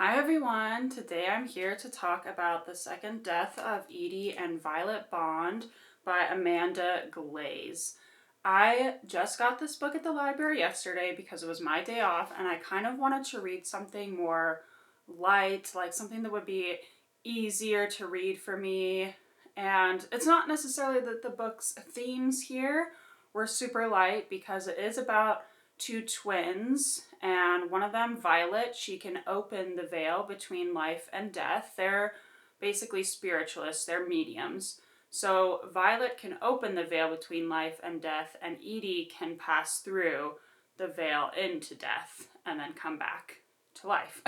Hi everyone, today I'm here to talk about The Second Death of Edie and Violet Bond by Amanda Glaze. I just got this book at the library yesterday because it was my day off and I kind of wanted to read something more light, like something that would be easier to read for me. And it's not necessarily that the book's themes here were super light because it is about two twins, and one of them, Violet, she can open the veil between life and death. They're basically spiritualists, they're mediums. So Violet can open the veil between life and death, and Edie can pass through the veil into death and then come back to life.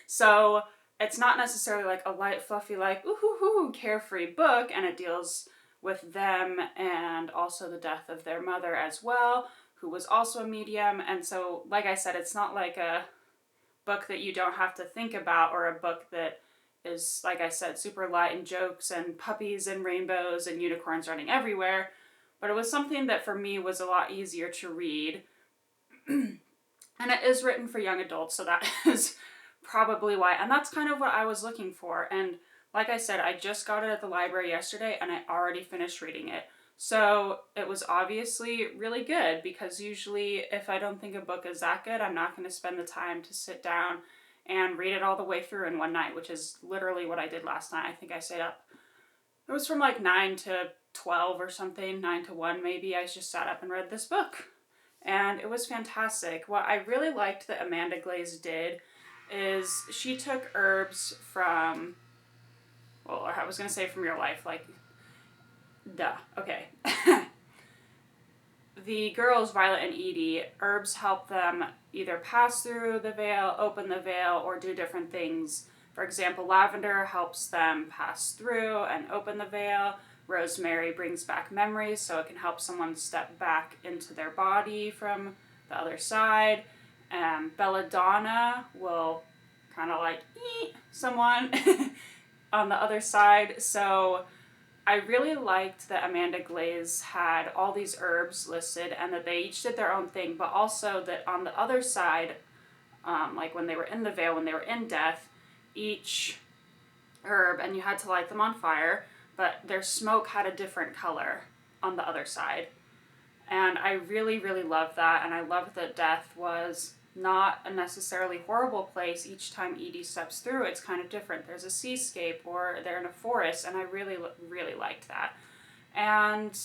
So it's not necessarily like a light, fluffy, like, ooh, hoo, hoo, carefree book, and it deals with them and also the death of their mother as well, who was also a medium. And so, like I said, it's not like a book that you don't have to think about, or a book that is, like I said, super light and jokes and puppies and rainbows and unicorns running everywhere. But it was something that for me was a lot easier to read. And it is written for young adults, so that is probably why. And that's kind of what I was looking for. And like I said, I just got it at the library yesterday and I already finished reading it. So it was obviously really good, because usually if I don't think a book is that good, I'm not going to spend the time to sit down and read it all the way through in one night, which is literally what I did last night. I think I stayed up. It was from like 9 to 12 or something, 9 to 1 maybe. I just sat up and read this book. And it was fantastic. What I really liked that Amanda Glaze did is she took herbs from, well, I was going to say from your life, like, duh, okay. The girls, Violet and Edie, herbs help them either pass through the veil, open the veil, or do different things. For example, lavender helps them pass through and open the veil. Rosemary brings back memories, so it can help someone step back into their body from the other side. Belladonna will kind of like eat someone on the other side. So I really liked that Amanda Glaze had all these herbs listed and that they each did their own thing, but also that on the other side, like when they were in the veil, when they were in death, each herb, and you had to light them on fire, but their smoke had a different color on the other side. And I really, really loved that, and I loved that death was not a necessarily horrible place each time Edie steps through. It's kind of different. There's a seascape, or they're in a forest, and I really, really liked that. And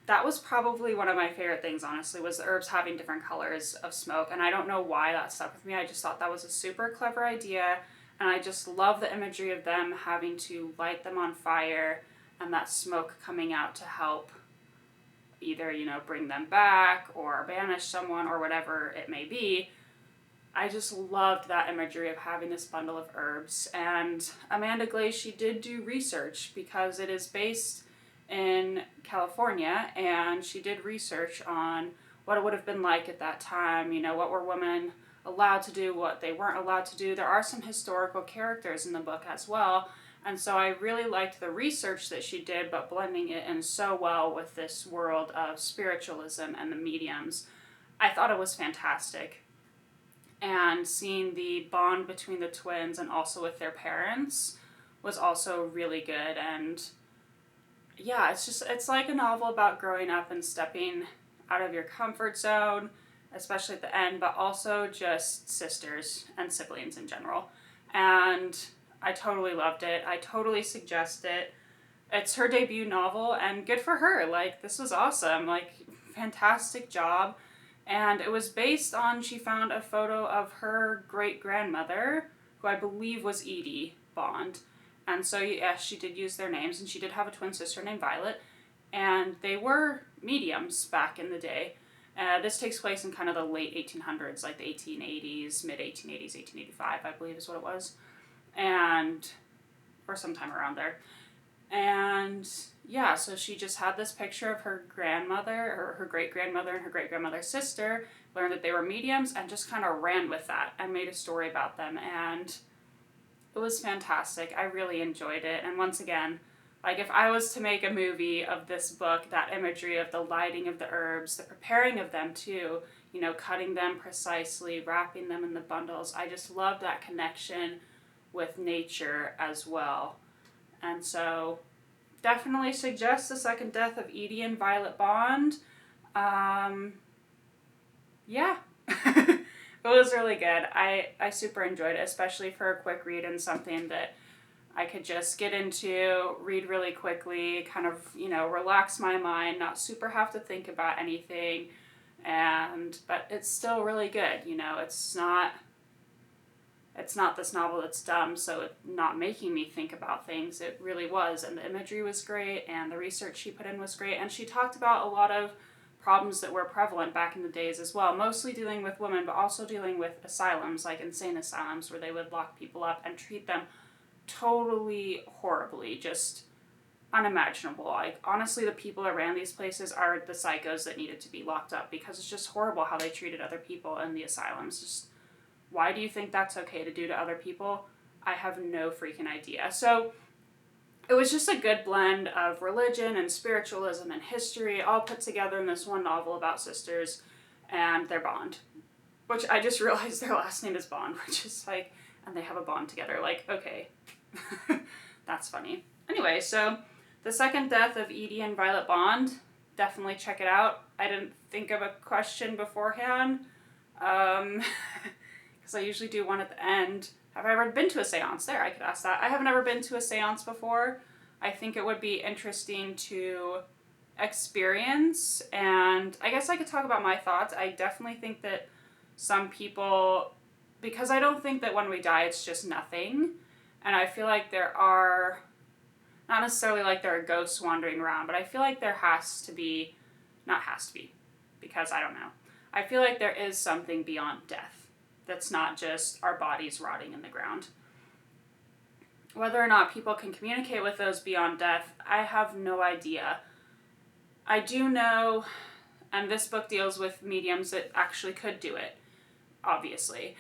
that was probably one of my favorite things, honestly, was the herbs having different colors of smoke. And I don't know why that stuck with me. I just thought that was a super clever idea. And I just love the imagery of them having to light them on fire and that smoke coming out to help either, bring them back or banish someone or whatever it may be. I just loved that imagery of having this bundle of herbs. And Amanda Glaze, she did do research because it is based in California, and she did research on what it would have been like at that time, what were women allowed to do, what they weren't allowed to do. There are some historical characters in the book as well, and so I really liked the research that she did, but blending it in so well with this world of spiritualism and the mediums. I thought it was fantastic. And seeing the bond between the twins and also with their parents was also really good. And yeah, it's like a novel about growing up and stepping out of your comfort zone, especially at the end, but also just sisters and siblings in general. And I totally loved it. I totally suggest it. It's her debut novel, and good for her. Like, this was awesome. Like, fantastic job. And it was based on, she found a photo of her great-grandmother, who I believe was Edie Bond. And so, yes, she did use their names, and she did have a twin sister named Violet. And they were mediums back in the day. This takes place in kind of the late 1800s, like the 1880s, mid-1880s, 1885, I believe is what it was. Or sometime around there. And yeah, so she just had this picture of her grandmother, or her great-grandmother and her great-grandmother's sister, learned that they were mediums, and just kind of ran with that and made a story about them. And it was fantastic. I really enjoyed it. And once again, Like, if I was to make a movie of this book, that imagery of the lighting of the herbs, the preparing of them too, you know, cutting them precisely, wrapping them in the bundles, I just love that connection with nature as well. And so, definitely suggest The Second Death of Edie and Violet Bond. Yeah. It was really good. I super enjoyed it, especially for a quick read and something that I could just get into, read really quickly, kind of, you know, relax my mind, not super have to think about anything. But it's still really good, you know, it's not this novel that's dumb, so it's not making me think about things. It really was, and the imagery was great, and the research she put in was great, and she talked about a lot of problems that were prevalent back in the days as well, mostly dealing with women, but also dealing with asylums, like insane asylums, where they would lock people up and treat them totally horribly, just unimaginable. Like, honestly, the people that ran these places are the psychos that needed to be locked up, because it's just horrible how they treated other people in the asylums. Just, why do you think that's okay to do to other people? I have no freaking idea. So it was just a good blend of religion and spiritualism and history all put together in this one novel about sisters and their bond, which I just realized their last name is Bond, which is like, and they have a bond together. Like, okay. That's funny. Anyway, so The Second Death of Edie and Violet Bond, definitely check it out. I didn't think of a question beforehand, because I usually do one at the end. Have I ever been to a seance? There, I could ask that. I have never been to a seance before. I think it would be interesting to experience, and I guess I could talk about my thoughts. I definitely think that some people, because I don't think that when we die it's just nothing, and I feel like there are, not necessarily like there are ghosts wandering around, but I feel like there has to be, not has to be, because I don't know. I feel like there is something beyond death that's not just our bodies rotting in the ground. Whether or not people can communicate with those beyond death, I have no idea. I do know, and this book deals with mediums that actually could do it, obviously.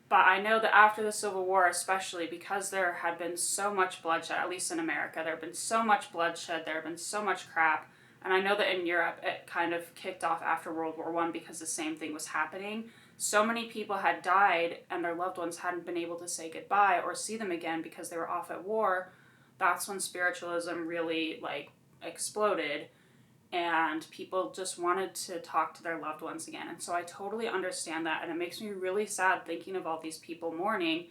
But I know that after the Civil War, especially because there had been so much bloodshed, at least in America, there had been so much bloodshed, there had been so much crap. And I know that in Europe, it kind of kicked off after World War I because the same thing was happening. So many people had died and their loved ones hadn't been able to say goodbye or see them again because they were off at war. That's when spiritualism really, like, exploded. And people just wanted to talk to their loved ones again. And so I totally understand that, and it makes me really sad thinking of all these people mourning.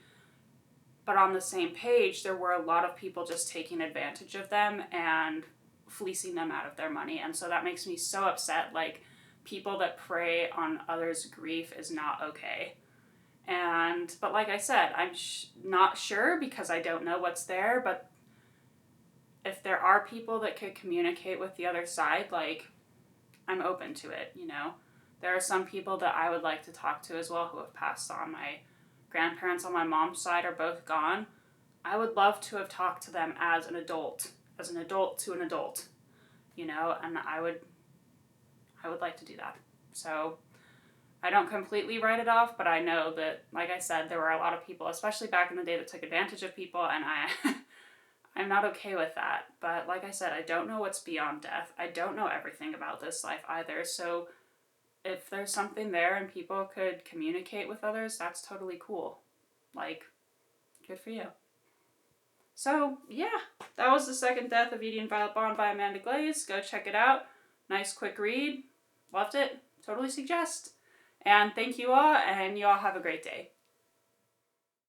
But on the same page, there were a lot of people just taking advantage of them and fleecing them out of their money. And so that makes me so upset. Like, people that prey on others' grief is not okay. But like I said, I'm not sure because I don't know what's there, but if there are people that could communicate with the other side, like, I'm open to it, you know? There are some people that I would like to talk to as well who have passed on. My grandparents on my mom's side are both gone. I would love to have talked to them as an adult to an adult, you know? And I would like to do that. So I don't completely write it off, but I know that, like I said, there were a lot of people, especially back in the day, that took advantage of people, and I'm not okay with that. But like I said, I don't know what's beyond death. I don't know everything about this life either. So if there's something there and people could communicate with others, that's totally cool. Like, good for you. So, yeah, that was The Second Death of Edie and Violet Bond by Amanda Glaze. Go check it out. Nice, quick read. Loved it. Totally suggest. And thank you all, and you all have a great day.